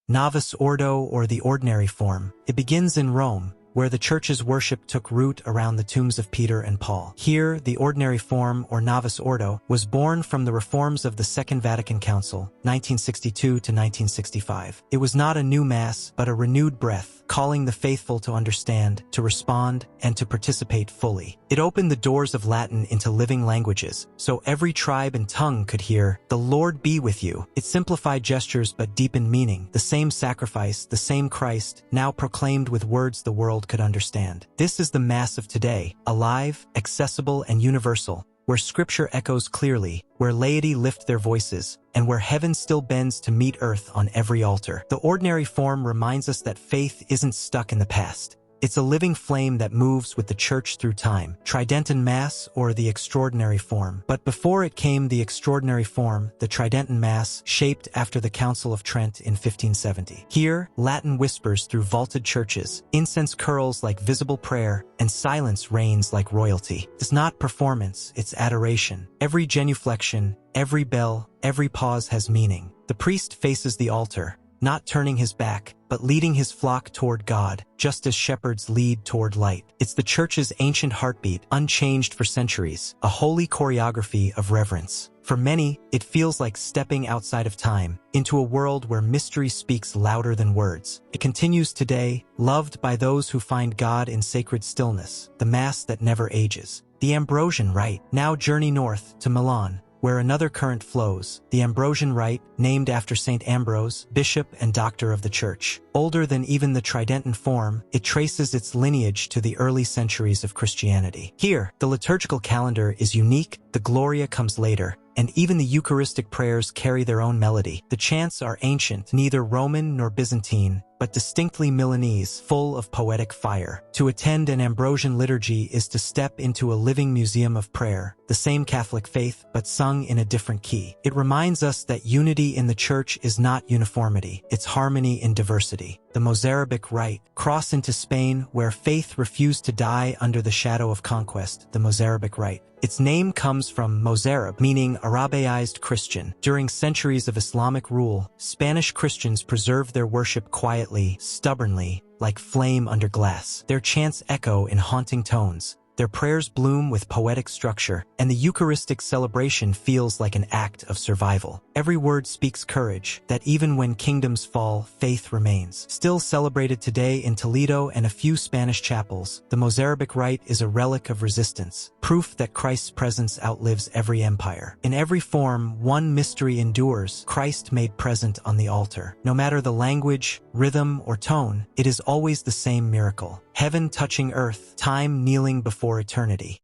Novus Ordo, or the ordinary form. It begins in Rome, where the Church's worship took root around the tombs of Peter and Paul. Here, the ordinary form, or Novus Ordo, was born from the reforms of the Second Vatican Council, 1962 to 1965. It was not a new Mass, but a renewed breath, calling the faithful to understand, to respond, and to participate fully. It opened the doors of Latin into living languages, so every tribe and tongue could hear, "The Lord be with you." It simplified gestures but deepened meaning. The same sacrifice, the same Christ, now proclaimed with words the world could understand. This is the Mass of today, alive, accessible, and universal, where Scripture echoes clearly, where laity lift their voices, and where heaven still bends to meet earth on every altar. The ordinary form reminds us that faith isn't stuck in the past. It's a living flame that moves with the Church through time. Tridentan Mass, or the extraordinary form. But before it came the extraordinary form, the Tridentan Mass, shaped after the Council of Trent in 1570. Here, Latin whispers through vaulted churches, incense curls like visible prayer, and silence reigns like royalty. It's not performance, it's adoration. Every genuflection, every bell, every pause has meaning. The priest faces the altar, not turning his back, but leading his flock toward God, just as shepherds lead toward light. It's the Church's ancient heartbeat, unchanged for centuries, a holy choreography of reverence. For many, it feels like stepping outside of time, into a world where mystery speaks louder than words. It continues today, loved by those who find God in sacred stillness, the Mass that never ages. The Ambrosian Rite. Now journey north to Milan, where another current flows, the Ambrosian Rite, named after Saint Ambrose, bishop and doctor of the Church. Older than even the Tridentan form, it traces its lineage to the early centuries of Christianity. Here, the liturgical calendar is unique, the Gloria comes later, and even the Eucharistic prayers carry their own melody. The chants are ancient, neither Roman nor Byzantine, but distinctly Milanese, full of poetic fire. To attend an Ambrosian liturgy is to step into a living museum of prayer, the same Catholic faith, but sung in a different key. It reminds us that unity in the Church is not uniformity, it's harmony in diversity. The Mozarabic Rite. Cross into Spain, where faith refused to die under the shadow of conquest, the Mozarabic Rite. Its name comes from Mozarab, meaning Arabiized Christian. During centuries of Islamic rule, Spanish Christians preserved their worship quietly, stubbornly, like flame under glass. Their chants echo in haunting tones. Their prayers bloom with poetic structure, and the Eucharistic celebration feels like an act of survival. Every word speaks courage, that even when kingdoms fall, faith remains. Still celebrated today in Toledo and a few Spanish chapels, the Mozarabic Rite is a relic of resistance, proof that Christ's presence outlives every empire. In every form, one mystery endures, Christ made present on the altar. No matter the language, rhythm, or tone, it is always the same miracle. Heaven touching earth, time kneeling before eternity.